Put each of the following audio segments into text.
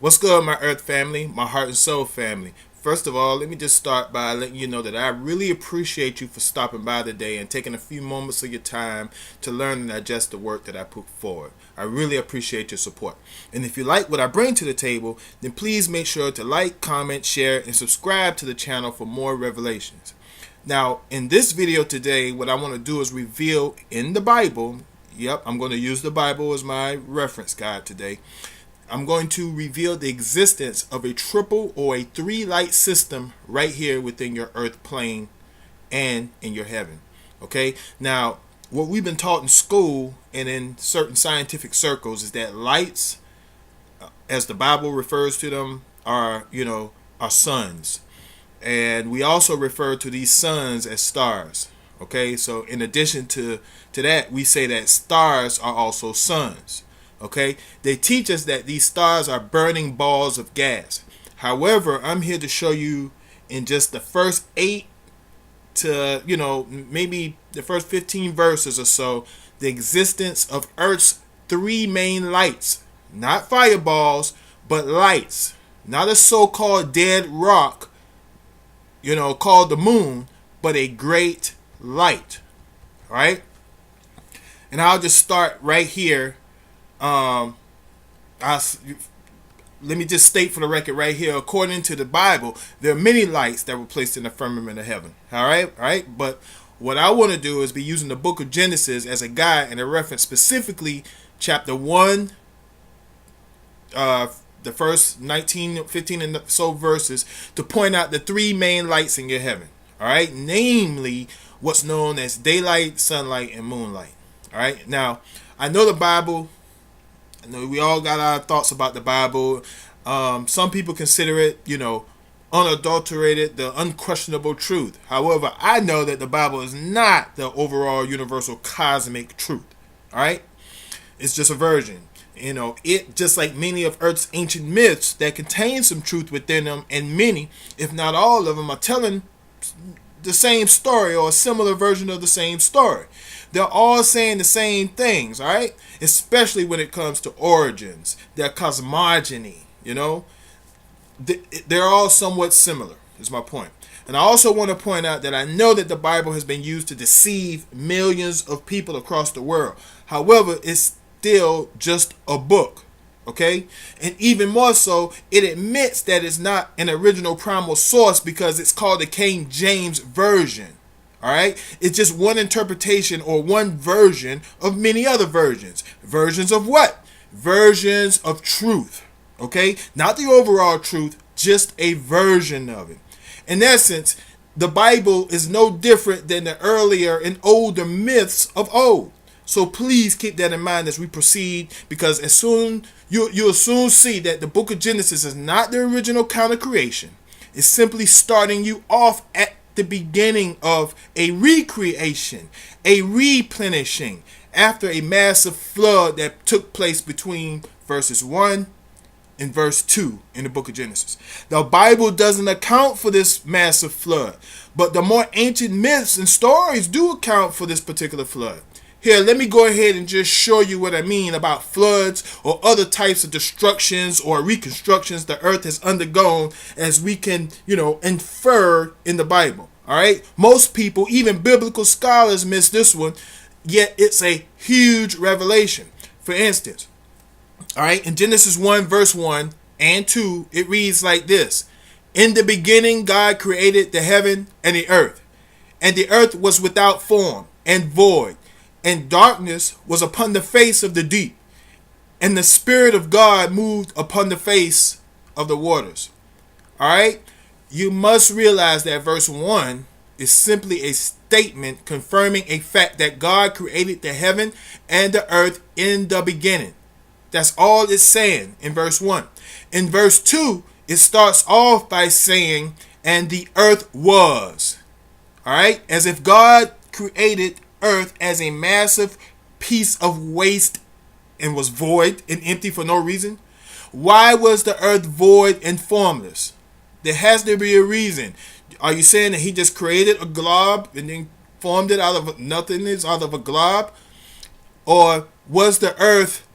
What's good, my earth family, my heart and soul family? First of all, let me just start by letting you know that I really appreciate you for stopping by today and taking a few moments of your time to learn and digest the work that I put forward. I really appreciate your support. And if you like what I bring to the table, then please make sure to like, comment, share, and subscribe to the channel for more revelations. Now, in this video today, what I want to do is reveal in the Bible, I'm going to use the Bible as my reference guide today. I'm going to reveal the existence of a triple or a three light system right here within your earth plane and in your heaven. Okay, now what we've been taught in school and in certain scientific circles is that lights, as the Bible refers to them, are suns, and we also refer to these suns as stars. Okay, so in addition to that, we say that stars are also suns. Okay, they teach us that these stars are burning balls of gas. However, I'm here to show you in just the first 8 to maybe the first 15 verses or so, the existence of Earth's three main lights. Not fireballs, but lights. Not a so-called dead rock, called the moon, but a great light. All right, and I'll just start right here. Let me just state for the record right here, according to the Bible, there are many lights that were placed in the firmament of heaven. All right. But what I want to do is be using the book of Genesis as a guide and a reference, specifically chapter 1, the first 19, 15 and so verses, to point out the three main lights in your heaven. All right. Namely, what's known as daylight, sunlight, and moonlight. All right. Now, I know the Bible. I know we all got our thoughts about the Bible. Some people consider it, unadulterated, the unquestionable truth. However, I know that the Bible is not the overall universal cosmic truth. All right? It's just a version. It, just like many of Earth's ancient myths that contain some truth within them, and many, if not all of them, are telling the same story or a similar version of the same story. They're all saying the same things, all right? Especially when it comes to origins, their cosmogony, they're all somewhat similar, is my point. And I also want to point out that I know that the Bible has been used to deceive millions of people across the world. However, it's still just a book, okay? And even more so, it admits that it's not an original primal source because it's called the King James Version. All right, it's just one interpretation or one version of many other versions. Versions of what? Versions of truth. Okay, not the overall truth, just a version of it. In essence, the Bible is no different than the earlier and older myths of old. So please keep that in mind as we proceed, because you'll soon see that the book of Genesis is not the original count of creation. It's simply starting you off at the beginning of a recreation, a replenishing after a massive flood that took place between verses 1 and verse 2 in the book of Genesis. The Bible doesn't account for this massive flood, but the more ancient myths and stories do account for this particular flood. Here, let me go ahead and just show you what I mean about floods or other types of destructions or reconstructions the earth has undergone, as we can, infer in the Bible. All right. Most people, even biblical scholars, miss this one, yet it's a huge revelation. For instance, all right, in Genesis 1, verse 1 and 2, it reads like this. In the beginning, God created the heaven and the earth was without form and void, and darkness was upon the face of the deep, and the Spirit of God moved upon the face of the waters. All right? You must realize that verse 1 is simply a statement confirming a fact that God created the heaven and the earth in the beginning. That's all it's saying in verse 1. In verse 2, it starts off by saying, and the earth was. All right? As if God created earth as a massive piece of waste and was void and empty for no reason. Why was the earth void and formless? There has to be a reason. Are you saying that he just created a glob and then formed it out of nothingness, out of a glob? Or was the earth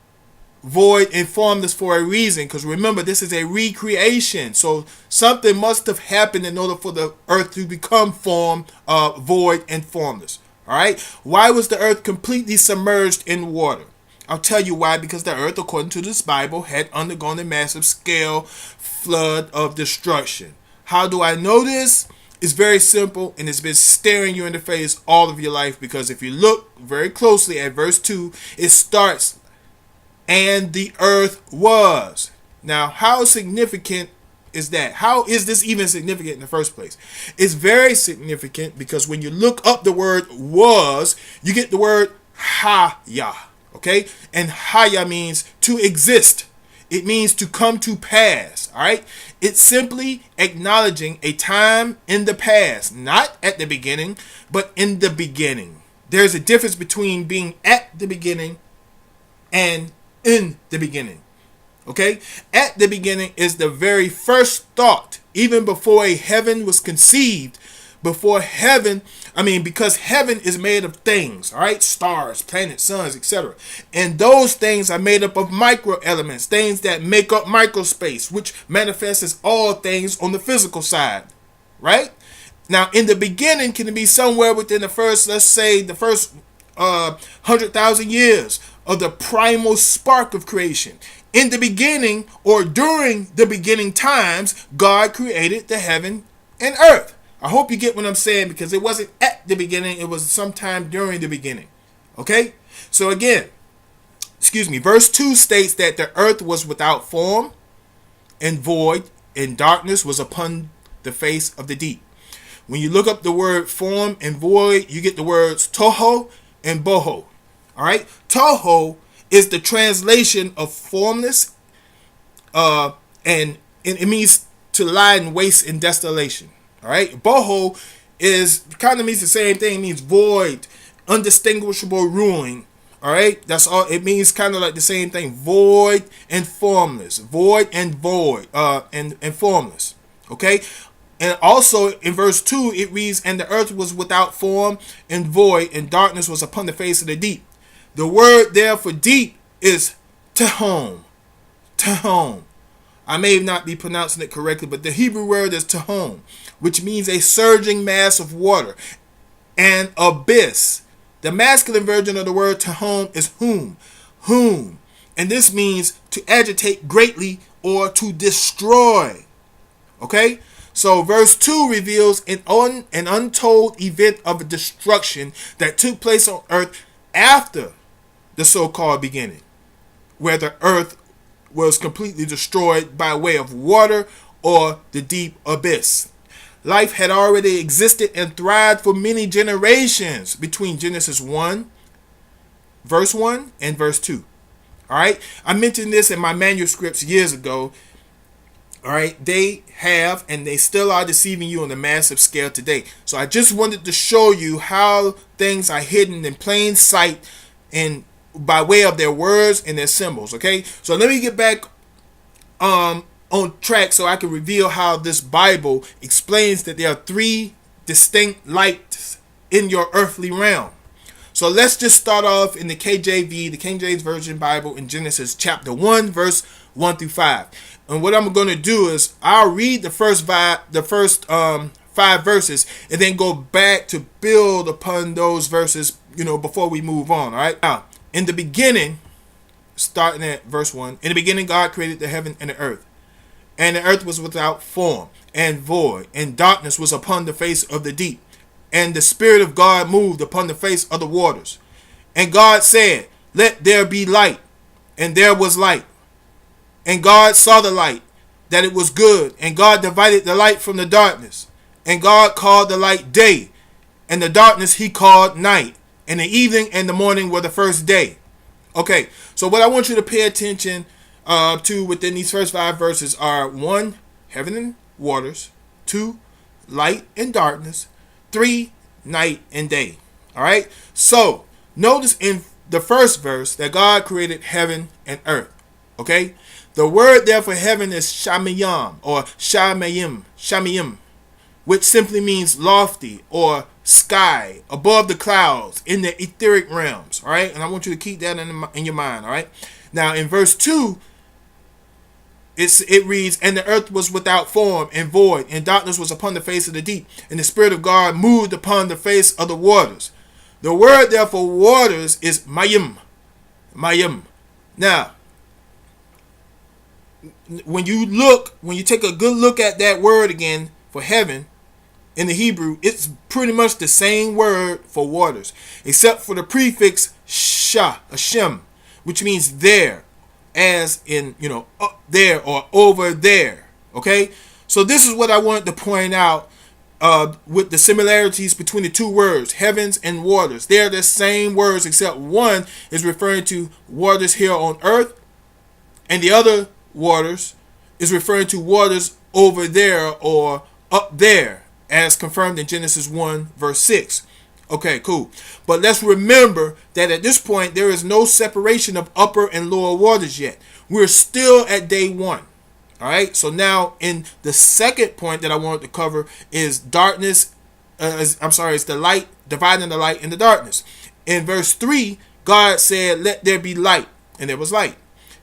void, and formless for a reason. Because remember, this is a recreation. So something must have happened in order for the earth to become form, void, and formless. All right. Why was the earth completely submerged in water? I'll tell you why. Because the earth, according to this Bible, had undergone a massive scale flood of destruction. How do I know this? It's very simple, and it's been staring you in the face all of your life. Because if you look very closely at verse 2, it starts, and the earth was. Now, how significant is that? How is this even significant in the first place? It's very significant because when you look up the word was, you get the word haya. Okay? And haya means to exist. It means to come to pass. All right? It's simply acknowledging a time in the past, not at the beginning, but in the beginning. There's a difference between being at the beginning and in the beginning. Okay? At the beginning is the very first thought, even before a heaven was conceived. Before heaven, because heaven is made of things, all right? Stars, planets, suns, etc. And those things are made up of micro elements, things that make up microspace, which manifests as all things on the physical side, right? Now, in the beginning, can it be somewhere within the first, let's say, the first 100,000 years of the primal spark of creation. In the beginning, or during the beginning times, God created the heaven and earth. I hope you get what I'm saying, because it wasn't at the beginning, it was sometime during the beginning. Okay? So again, verse 2 states that the earth was without form and void, and darkness was upon the face of the deep. When you look up the word form and void, you get the words toho and boho. All right? Toho is the translation of formless, and it means to lie in waste and desolation. All right, boho is kind of means the same thing. It means void, undistinguishable ruin. All right, that's all. It means kind of like the same thing. Void and formless. Void and void. And formless. Okay, and also in verse 2 it reads, "And the earth was without form and void, and darkness was upon the face of the deep." The word there for deep is tehom. Tehom. I may not be pronouncing it correctly, but the Hebrew word is tehom, which means a surging mass of water, an abyss. The masculine version of the word tehom is hum, and this means to agitate greatly or to destroy. Okay, so verse 2 reveals an untold event of destruction that took place on earth after the so-called beginning, where the earth was completely destroyed by way of water or the deep abyss. Life had already existed and thrived for many generations between Genesis 1, verse 1 and verse 2. All right. I mentioned this in my manuscripts years ago. All right. They have and they still are deceiving you on a massive scale today. So I just wanted to show you how things are hidden in plain sight and by way of their words and their symbols. Okay, so let me get back on track so I can reveal how this Bible explains that there are three distinct lights in your earthly realm. So let's just start off in the KJV, the King James Version Bible, in Genesis chapter 1, verse 1 through 5. And what I'm going to do is I'll read the first five verses and then go back to build upon those verses, before we move on. All right, now in the beginning, starting at verse 1, in the beginning God created the heaven and the earth. And the earth was without form and void, and darkness was upon the face of the deep. And the Spirit of God moved upon the face of the waters. And God said, "Let there be light." And there was light. And God saw the light, that it was good. And God divided the light from the darkness. And God called the light day, and the darkness he called night. And the evening and the morning were the first day. Okay, so what I want you to pay attention to within these first 5 verses are 1, heaven and waters. 2, light and darkness. 3, night and day. All right, so notice in the first verse that God created heaven and earth. Okay, the word there for heaven is shamayim or shamayim, which simply means lofty or sky, above the clouds, in the etheric realms. All right, and I want you to keep that in your mind. All right, Now in verse 2, it reads, and the earth was without form and void, and darkness was upon the face of the deep, and the Spirit of God moved upon the face of the waters. The word there for waters is mayim. Mayim. Now, when you take a good look at that word again for heaven in the Hebrew, it's pretty much the same word for waters, except for the prefix shem, which means there, as in, up there or over there. Okay, so this is what I wanted to point out with the similarities between the two words, heavens and waters. They're the same words, except one is referring to waters here on earth, and the other waters is referring to waters over there or up there, as confirmed in Genesis 1 verse 6. Okay, cool. But let's remember that at this point there is no separation of upper and lower waters yet. We're still at day 1. All right, so now in the second point that I wanted to cover is darkness. It's the light, dividing the light and the darkness. In verse 3, God said, let there be light, and there was light.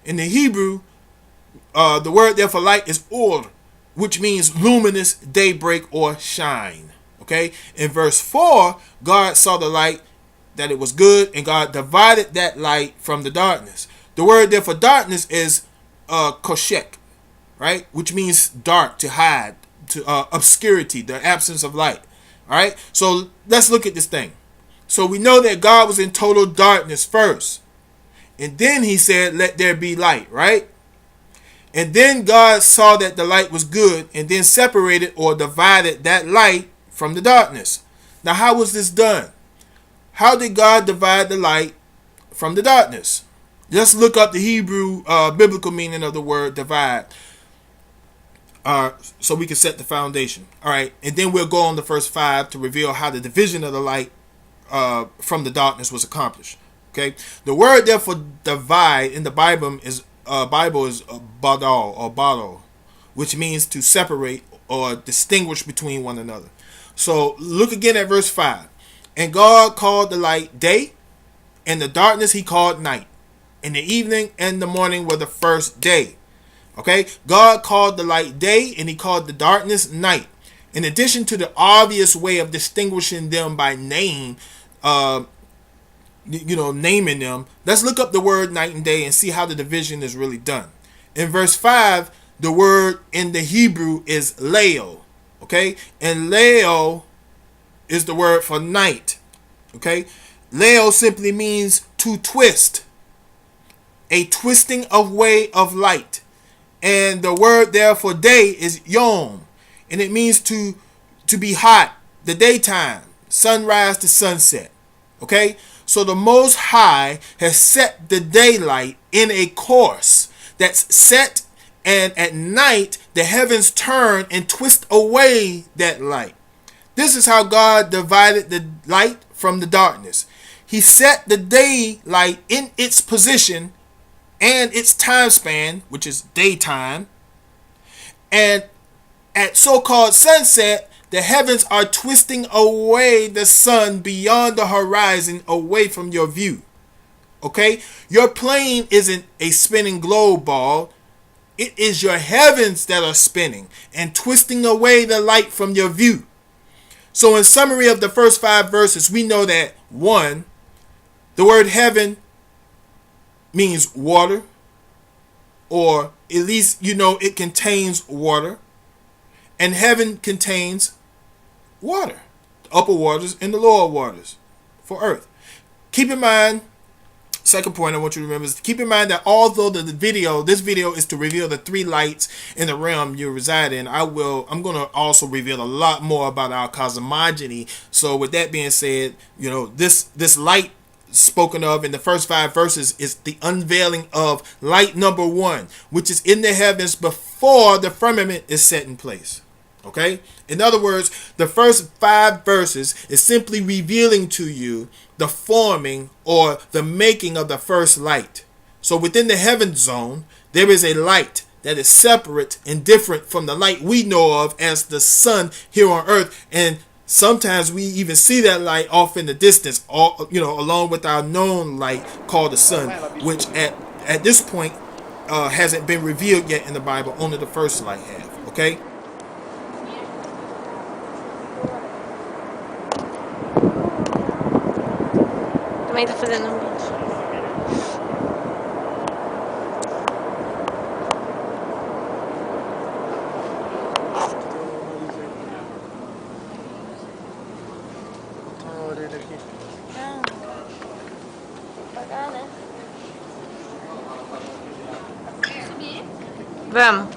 In the Hebrew, the word there for light is or, which means luminous, daybreak, or shine. Okay, in verse 4, God saw the light, that it was good, and God divided that light from the darkness. The word there for darkness is koshek, right, which means dark, to hide, to obscurity, the absence of light. All right, so let's look at this thing. So we know that God was in total darkness first, and then he said, let there be light, right? And then God saw that the light was good, and then separated or divided that light from the darkness. Now, how was this done? How did God divide the light from the darkness? Just look up the Hebrew biblical meaning of the word divide, so we can set the foundation. All right, and then we'll go on to verse 5 to reveal how the division of the light from the darkness was accomplished. Okay, the word there for divide in the Bible is badal or badal, which means to separate or distinguish between one another. So look again at verse 5. And God called the light day, and the darkness he called night. And the evening and the morning were the first day. Okay, God called the light day, and he called the darkness night. In addition to the obvious way of distinguishing them by name, naming them, let's look up the word night and day and see how the division is really done. In verse 5, the word in the Hebrew is Leo. Okay, and Leo is the word for night. Okay, Leo simply means to twist, a twisting away of light. And the word there for day is yom, and it means to be hot, the daytime, sunrise to sunset. Okay, so the Most High has set the daylight in a course that's set, and at night the heavens turn and twist away that light. This is how God divided the light from the darkness. He set the daylight in its position and its time span, which is daytime, and at so-called sunset, the heavens are twisting away the sun beyond the horizon, away from your view. Okay, your plane isn't a spinning globe ball. It is your heavens that are spinning and twisting away the light from your view. So in summary of the first 5 verses, we know that 1, the word heaven means water, or at least it contains water, and heaven contains water, the upper waters and the lower waters for earth. Keep in mind, second point I want you to remember is, keep in mind that although this video is to reveal the 3 lights in the realm you reside in, I'm going to also reveal a lot more about our cosmogony. So with that being said, this light spoken of in the first 5 verses is the unveiling of light number 1, which is in the heavens before the firmament is set in place. Okay, in other words, the first 5 verses is simply revealing to you the forming or the making of the first light. So within the heaven zone, there is a light that is separate and different from the light we know of as the sun here on earth, and sometimes we even see that light off in the distance, along with our known light called the sun, which at at this point hasn't been revealed yet in the Bible. Only the first light have. Okay. Também tá fazendo um vídeo. Pagar, né? Vamos.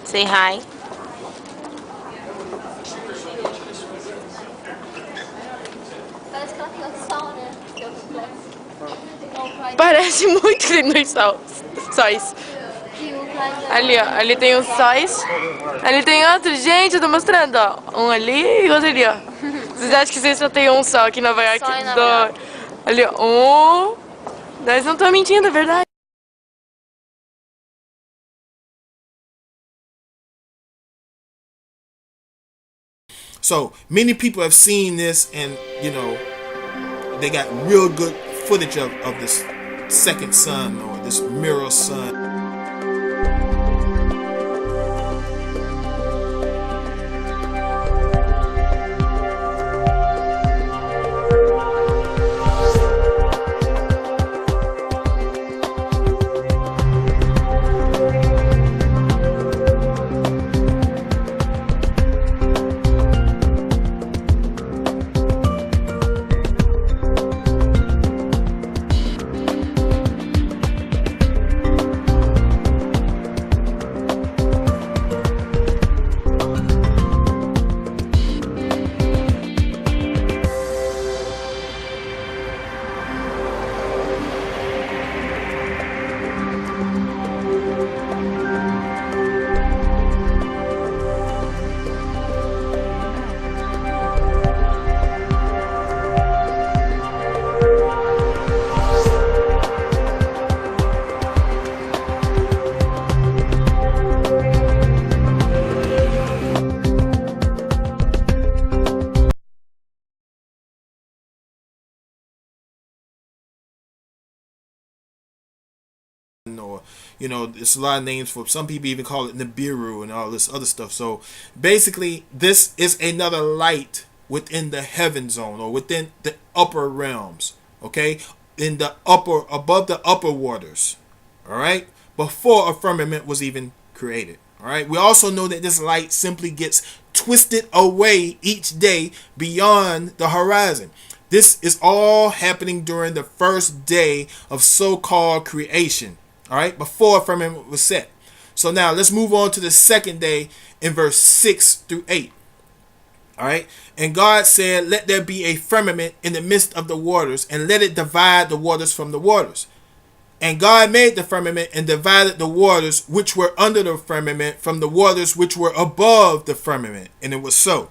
Say hi. Parece que ela tem outro sol, né? Tem outro complexo. Parece muito que tem dois sóis. Ali, ó. Ali tem os sóis. Ali tem outro. Gente, eu tô mostrando, ó. Um ali e outro ali, ó. Vocês acham que vocês só tem um só aqui em Nova York? Só em Nova York. Ali, ó. Um. Nós não estamos mentindo, é verdade. So many people have seen this, and they got real good footage of this second sun or this mirror sun. Or it's a lot of names for some people, even call it Nibiru and all this other stuff. So basically this is another light within the heaven zone, or within the upper realms, okay, in the above the upper waters, all right, before a firmament was even created. All right, we also know that this light simply gets twisted away each day beyond the horizon. This is all happening during the first day of so-called creation. All right, before a firmament was set. So now let's move on to the second day in verse 6 through 8. All right, and God said, "Let there be a firmament in the midst of the waters, and let it divide the waters from the waters." And God made the firmament and divided the waters which were under the firmament from the waters which were above the firmament. And it was so.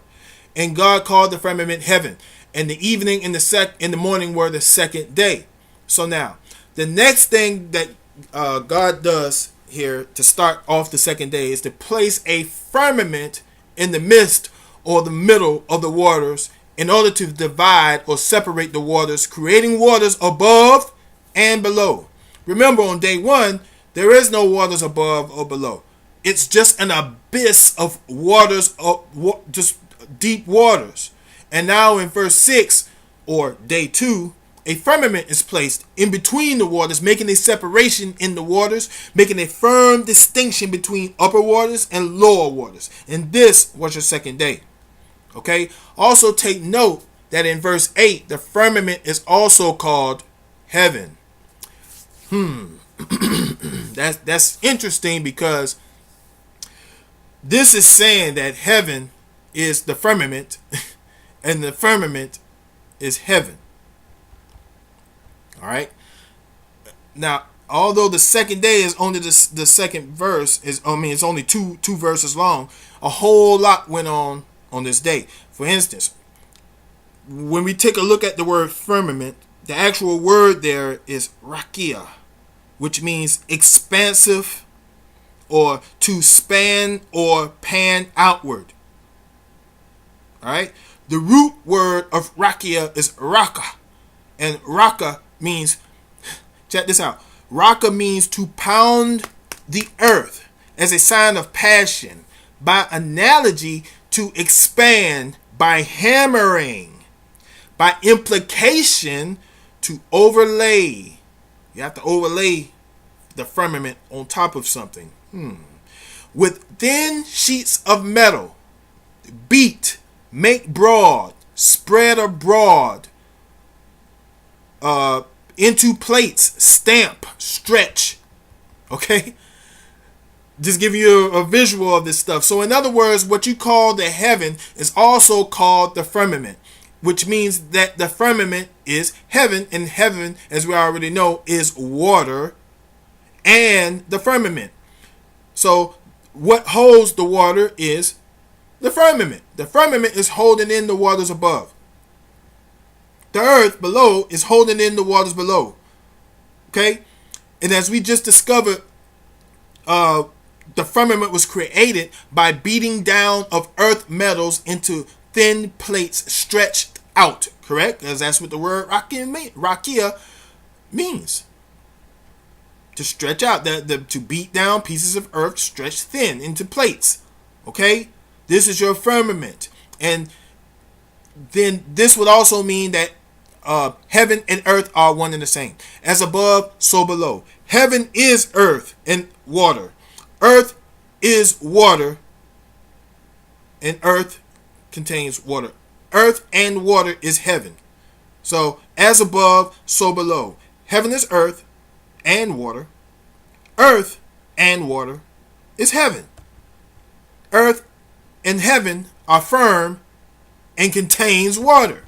And God called the firmament heaven. And the evening and the morning were the second day. So now, the next thing that God does here to start off the second day is to place a firmament in the midst or the middle of the waters in order to divide or separate the waters, creating waters above and below. Remember, on day one, there is no waters above or below. It's just an abyss of waters, just deep waters. And now in verse 6, or day 2, a firmament is placed in between the waters, making a separation in the waters, making a firm distinction between upper waters and lower waters. And this was your second day. Okay? Also take note that in verse 8, the firmament is also called heaven. That's interesting, because this is saying that heaven is the firmament and the firmament is heaven. All right. Now, although the second day is only the second verse it's only two verses long, a whole lot went on this day. For instance, when we take a look at the word firmament, the actual word there is rakia, which means expansive, or to span or pan outward. All right. The root word of rakia is raka, and raka means Check this out. Raka means to pound the earth as a sign of passion. By analogy, to expand by hammering. By implication, to overlay. You have to overlay the firmament on top of something. With thin sheets of metal. Beat, make broad, spread abroad. Into plates, stamp, stretch. Okay? Just give you a visual of this stuff. So in other words, what you call the heaven is also called the firmament, which means that the firmament is heaven, and heaven, as we already know, is water and the firmament. So what holds the water is the firmament. The firmament is holding in the waters above. The earth below is holding in the waters below. Okay? And as we just discovered, the firmament was created by beating down of earth metals into thin plates stretched out. Correct? Because that's what the word rakia means. To stretch out. To beat down pieces of earth stretched thin into plates. Okay? This is your firmament. And then this would also mean that heaven and earth are one and the same. As above, so below. Heaven is earth and water. Earth is water, and earth contains water. Earth and water is heaven. So, as above, so below. Heaven is earth and water. Earth and water is heaven. Earth and heaven are firm and contains water.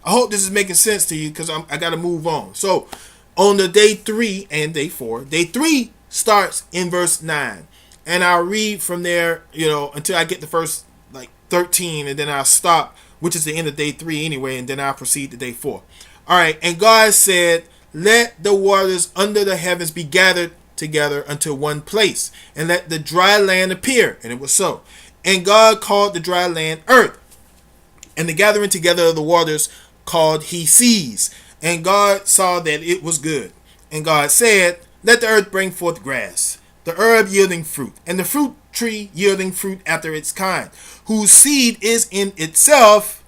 I hope this is making sense to you, because I got to move on. So, on the day 3 and day 4, day 3 starts in verse 9. And I'll read from there, until I get the first 13, and then I'll stop, which is the end of day 3 anyway, and then I'll proceed to day 4. All right, and God said, let the waters under the heavens be gathered together unto one place, and let the dry land appear. And it was so. And God called the dry land earth, and the gathering together of the waters called he seas. And God saw that it was good. And God said, let the earth bring forth grass, the herb yielding fruit, and the fruit tree yielding fruit after its kind, whose seed is in itself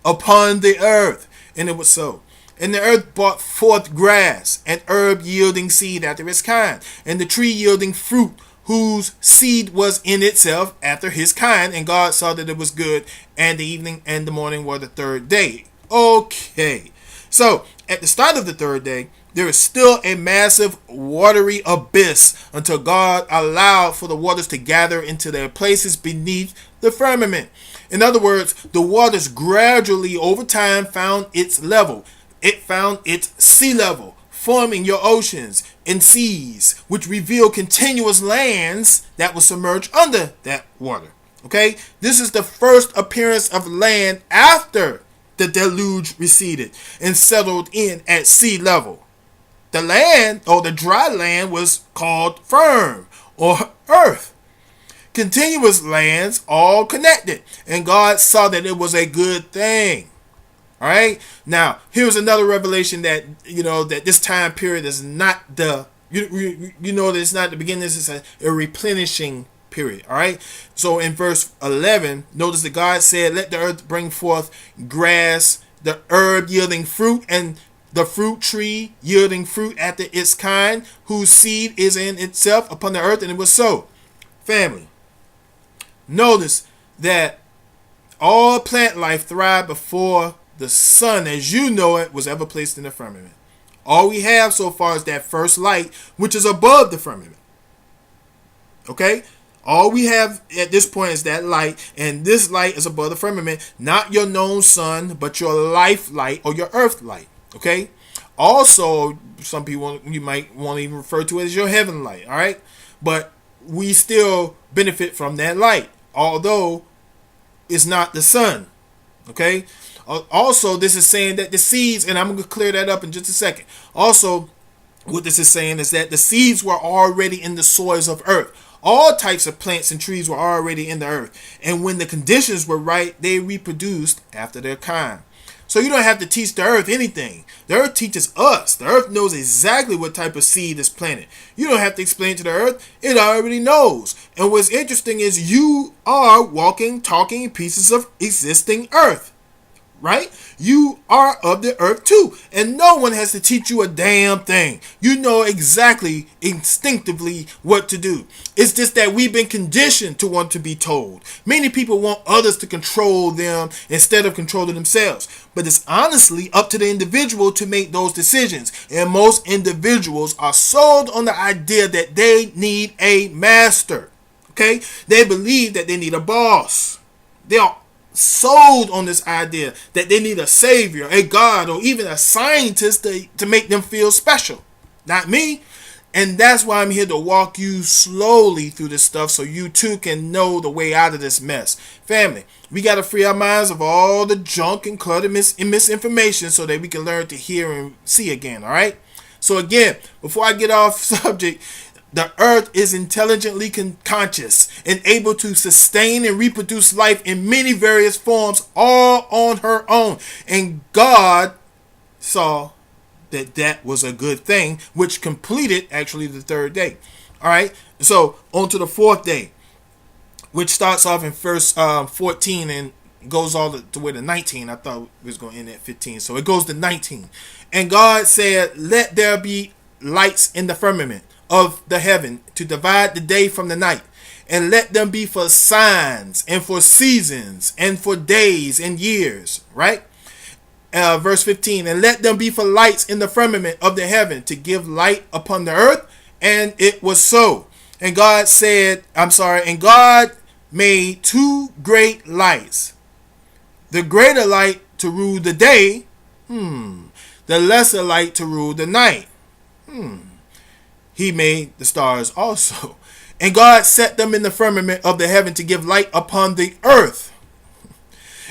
upon the earth. And it was so. And the earth brought forth grass, and herb yielding seed after its kind, and the tree yielding fruit, whose seed was in itself after his kind. And God saw that it was good, and the evening and the morning were the third day. Okay, so at the start of the third day, there is still a massive watery abyss until God allowed for the waters to gather into their places beneath the firmament. In other words, the waters gradually over time found its level. It found its sea level, forming your oceans and seas, which reveal continuous lands that will submerge under that water. Okay, this is the first appearance of land after the deluge receded and settled in at sea level. The land, or the dry land, was called firm, or earth. Continuous lands, all connected. And God saw that it was a good thing. All right. Now, here's another revelation that, that this time period is not that it's not the beginning. This is a replenishing period. All right. So in verse 11, notice that God said, let the earth bring forth grass, the herb yielding fruit, and the fruit tree yielding fruit after its kind, whose seed is in itself upon the earth. And it was so. Family, notice that all plant life thrived before the sun, as you know it, was ever placed in the firmament. All we have so far is that first light, which is above the firmament. Okay? All we have at this point is that light, and this light is above the firmament, not your known sun, but your life light or your earth light. Okay? Also, some people, you might want to even refer to it as your heaven light. All right? But we still benefit from that light, although it's not the sun. Okay? Also, this is saying that the seeds, and I'm going to clear that up in just a second. Also, what this is saying is that the seeds were already in the soils of earth. All types of plants and trees were already in the earth. And when the conditions were right, they reproduced after their kind. So you don't have to teach the earth anything. The earth teaches us. The earth knows exactly what type of seed is planted. You don't have to explain to the earth. It already knows. And what's interesting is you are walking, talking pieces of existing earth. Right? You are of the earth too. And no one has to teach you a damn thing. You know exactly, instinctively what to do. It's just that we've been conditioned to want to be told. Many people want others to control them instead of controlling themselves. But it's honestly up to the individual to make those decisions. And most individuals are sold on the idea that they need a master. Okay? They believe that they need a boss. They are sold on this idea that they need a savior, a god, or even a scientist to make them feel special. Not me. And that's why I'm here to walk you slowly through this stuff so you too can know the way out of this mess. Family, we got to free our minds of all the junk and clutter and misinformation so that we can learn to hear and see again, all right? So again, before I get off subject, the earth is intelligently conscious and able to sustain and reproduce life in many various forms, all on her own. And God saw that that was a good thing, which completed actually the third day. All right. So on to the fourth day, which starts off in verse 14 and goes all the way to 19. I thought it was going to end at 15. So it goes to 19. And God said, let there be lights in the firmament of the heaven to divide the day from the night, and let them be for signs and for seasons and for days and years. Right? Verse 15, and let them be for lights in the firmament of the heaven to give light upon the earth. And it was so. And God and God made two great lights, the greater light to rule the day, the lesser light to rule the night. He made the stars also. And God set them in the firmament of the heaven to give light upon the earth,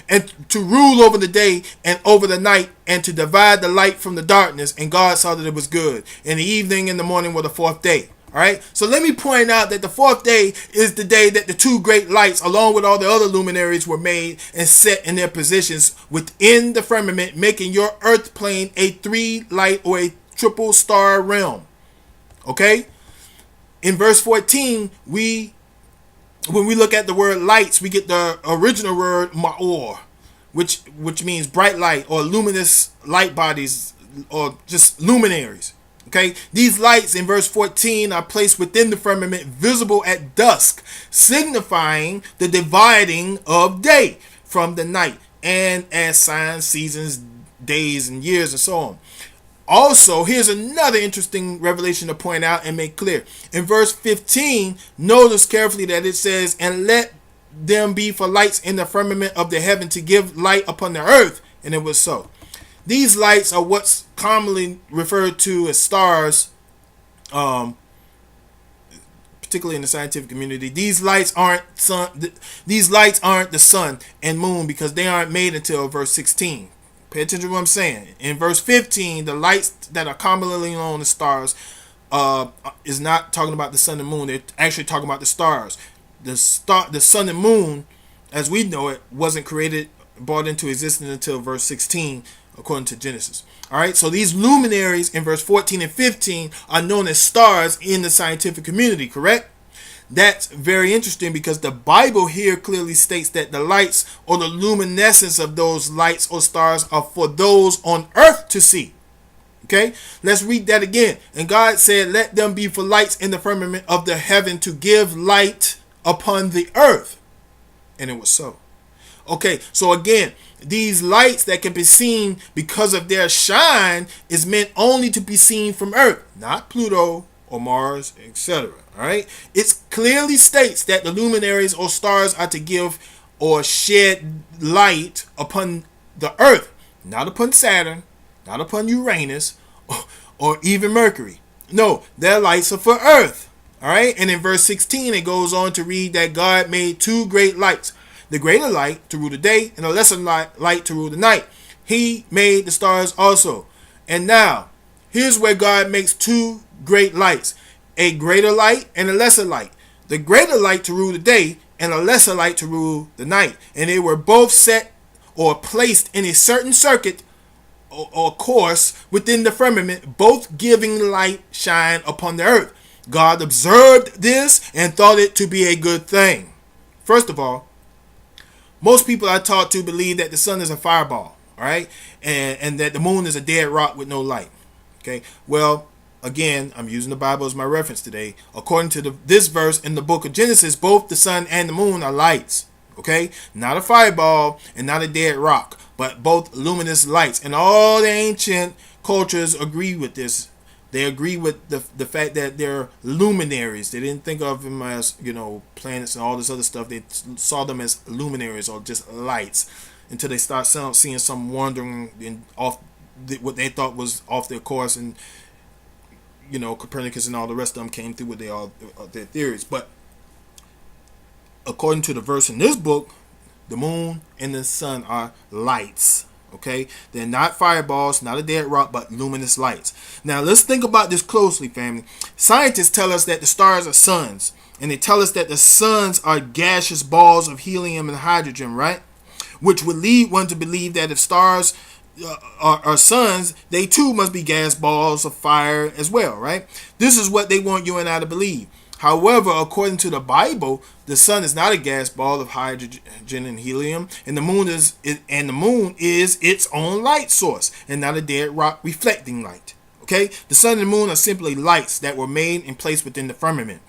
and to rule over the day and over the night, and to divide the light from the darkness. And God saw that it was good. And the evening and the morning were the fourth day. All right. So let me point out that the fourth day is the day that the two great lights, along with all the other luminaries, were made and set in their positions within the firmament, making your earth plane a three light or a triple star realm. Okay. In verse 14, when we look at the word lights, we get the original word ma'or, which means bright light or luminous light bodies or just luminaries. Okay, these lights in verse 14 are placed within the firmament, visible at dusk, signifying the dividing of day from the night, and as signs, seasons, days, and years, and so on. Also, here's another interesting revelation to point out and make clear. In verse 15, notice carefully that it says, and let them be for lights in the firmament of the heaven to give light upon the earth. And it was so. These lights are what's commonly referred to as stars, particularly in the scientific community. These lights aren't the sun and moon because they aren't made until verse 16. Pay attention to what I'm saying. In verse 15, the lights that are commonly known as stars is not talking about the sun and moon. They're actually talking about the stars. The sun and moon, as we know it, wasn't brought into existence until verse 16, according to Genesis. All right, so these luminaries in verse 14 and 15 are known as stars in the scientific community, correct? That's very interesting because the Bible here clearly states that the lights or the luminescence of those lights or stars are for those on earth to see. Okay, let's read that again. And God said, let them be for lights in the firmament of the heaven to give light upon the earth. And it was so. Okay, so again, these lights that can be seen because of their shine is meant only to be seen from earth, not Pluto or Mars, etc. All right, it clearly states that the luminaries or stars are to give or shed light upon the earth, not upon Saturn, not upon Uranus, or even Mercury. No, their lights are for earth. All right, and in verse 16 it goes on to read that God made two great lights, the greater light to rule the day and the lesser light to rule the night. He made the stars also. And now, here's where God makes two great lights, a greater light and a lesser light. The greater light to rule the day and a lesser light to rule the night. And they were both set or placed in a certain circuit or course within the firmament, both giving light shine upon the earth. God observed this and thought it to be a good thing. First of all, most people are taught to believe that the sun is a fireball, all right, and that the moon is a dead rock with no light. Okay, well, again, I'm using the Bible as my reference today. According to this verse in the book of Genesis, both the sun and the moon are lights. Okay, not a fireball and not a dead rock, but both luminous lights. And all the ancient cultures agree with this. They agree with the fact that they're luminaries. They didn't think of them as, planets and all this other stuff. They saw them as luminaries or just lights until they start seeing some wandering off what they thought was off their course. And, Copernicus and all the rest of them came through with their theories. But according to the verse in this book, the moon and the sun are lights. Okay, they're not fireballs, not a dead rock, but luminous lights. Now let's think about this closely, family. Scientists tell us that the stars are suns, and they tell us that the suns are gaseous balls of helium and hydrogen, right? Which would lead one to believe that if stars are suns, they too must be gas balls of fire as well, right? This is what they want you and I to believe. However, according to the Bible, the sun is not a gas ball of hydrogen and helium, and the moon is its own light source and not a dead rock reflecting light. Okay, the sun and the moon are simply lights that were made and placed within the firmament.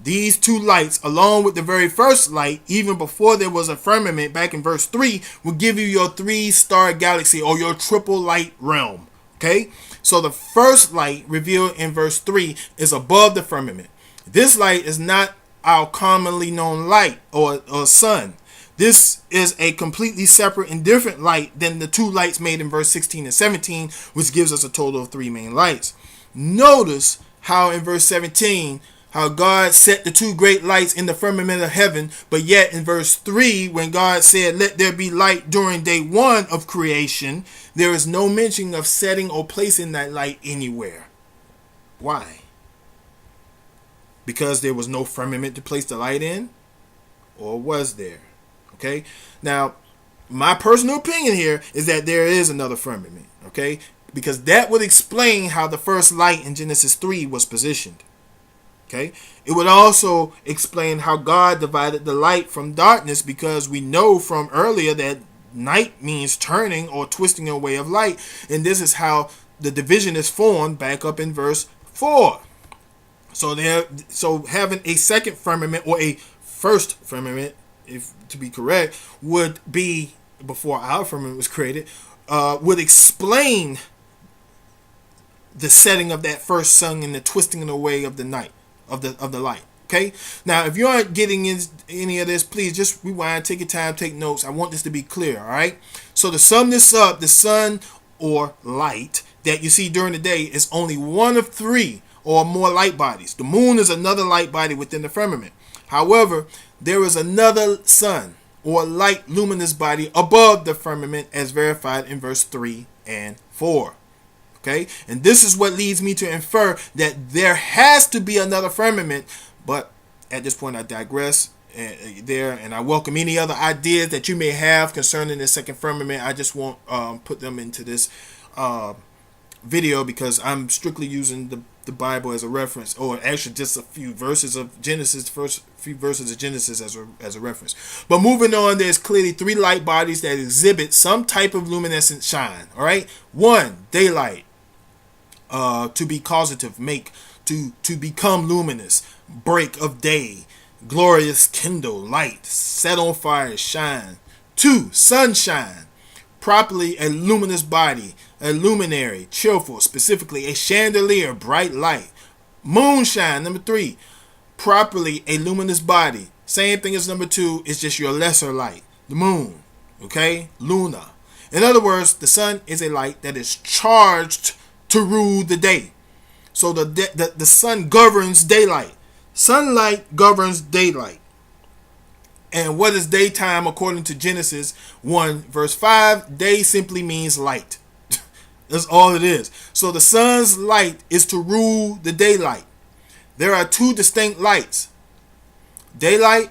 These two lights, along with the very first light, even before there was a firmament, back in verse 3, will give you your 3-star galaxy or your triple light realm. Okay, so the first light revealed in verse 3 is above the firmament. This light is not our commonly known light or sun. This is a completely separate and different light than the two lights made in verse 16 and 17, which gives us a total of 3 main lights. Notice how in verse 17, how God set the 2 great lights in the firmament of heaven, but yet in verse 3, when God said, "Let there be light" during day 1 of creation, there is no mention of setting or placing that light anywhere. Why? Because there was no firmament to place the light in? Or was there? Okay. Now, my personal opinion here is that there is another firmament. Okay. Because that would explain how the first light in Genesis 3 was positioned. Okay. It would also explain how God divided the light from darkness, because we know from earlier that night means turning or twisting away of light. And this is how the division is formed back up in verse 4. So having a second firmament, or a first firmament, if to be correct, would be before our firmament was created, would explain the setting of that first sun and the twisting away of the night of the light. Okay. Now, if you aren't getting in any of this, please just rewind, take your time, take notes. I want this to be clear. All right. So to sum this up, the sun or light that you see during the day is only one of 3 or more light bodies. The moon is another light body within the firmament. However, there is another sun or light luminous body above the firmament, as verified in verse 3 and 4. Okay, and this is what leads me to infer that there has to be another firmament. But at this point, I digress and I welcome any other ideas that you may have concerning the second firmament. I just won't put them into this video, because I'm strictly using the Bible as a reference, or actually just a few verses of Genesis, first few verses of Genesis as a reference. But moving on, there's clearly 3 light bodies that exhibit some type of luminescent shine. All right, 1, daylight, to be causative, make to become luminous, break of day, glorious, kindle, light, set on fire, shine. 2, sunshine, properly a luminous body, a luminary, cheerful, specifically a chandelier, bright light. Moonshine, number 3, properly a luminous body. Same thing as number 2, it's just your lesser light, the moon. Okay, Luna. In other words, the sun is a light that is charged to rule the day. So the sun governs daylight. Sunlight governs daylight. And what is daytime according to Genesis 1 verse 5? Day simply means light. That's all it is. So the sun's light is to rule the daylight. There are 2 distinct lights. Daylight,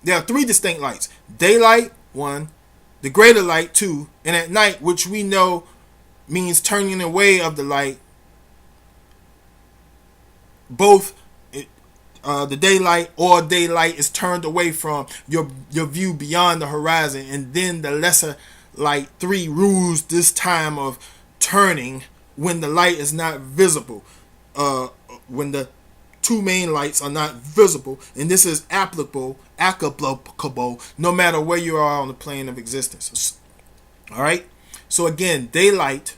there are 3 distinct lights. Daylight, 1, the greater light too, and at night, which we know means turning away of the light, both the daylight or daylight is turned away from your view beyond the horizon, and then the lesser light 3 rules this time of turning when the light is not visible, when the two main lights are not visible, and this is applicable no matter where you are on the plane of existence. All right, so again, daylight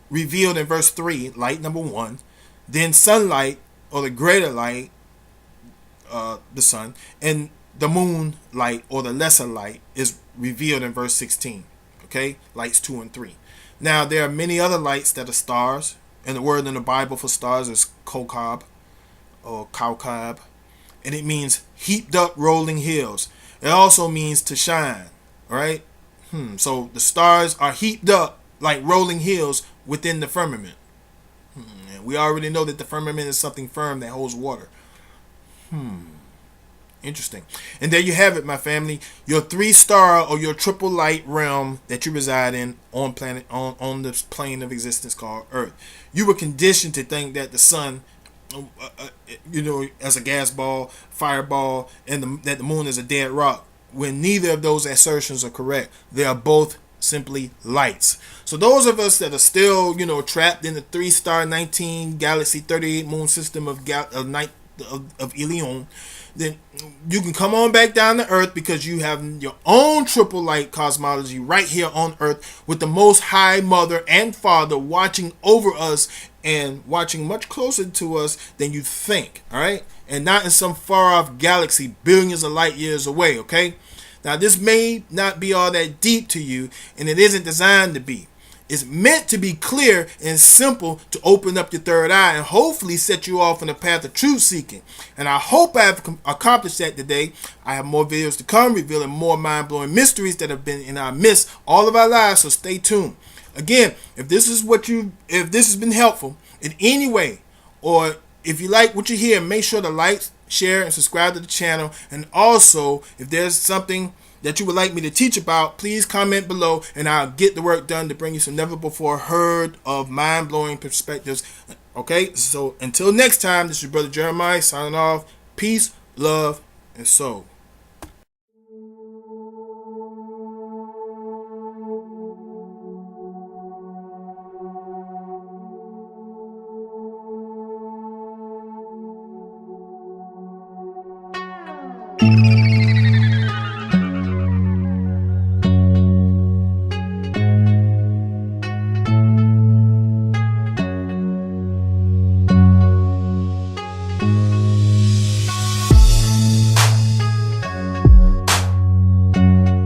revealed in verse 3, light number 1, then sunlight or the greater light, the sun, and the moon light or the lesser light is revealed in verse 16. Okay, lights 2 and 3. Now there are many other lights that are stars, and the word in the Bible for stars is kokab or kaukab, and it means heaped up rolling hills. It also means to shine. All right, so the stars are heaped up like rolling hills within the firmament. And we already know that the firmament is something firm that holds water. Interesting. And there you have it, my family. Your 3-star or your triple light realm that you reside in on this plane of existence called Earth. You were conditioned to think that the sun, as a gas ball, fireball, and that the moon is a dead rock, when neither of those assertions are correct. They are both simply lights. So those of us that are still, trapped in the 3-star 19 galaxy 38 moon system of Ilion, then you can come on back down to Earth, because you have your own triple light cosmology right here on Earth, with the Most High Mother and Father watching over us and watching much closer to us than you think. All right, and not in some far off galaxy billions of light years away. Okay, now this may not be all that deep to you, and it isn't designed to be. It's meant to be clear and simple to open up your third eye and hopefully set you off on the path of truth seeking. And I hope I have accomplished that today. I have more videos to come revealing more mind-blowing mysteries that have been in our midst all of our lives, so stay tuned. Again, if this has been helpful in any way, or if you like what you hear, make sure to like, share, and subscribe to the channel. And also, if there's something that you would like me to teach about, please comment below, and I'll get the work done to bring you some never before heard of mind-blowing perspectives. Okay, so until next time, this is your brother Jeremiah signing off. Peace, love, and soul.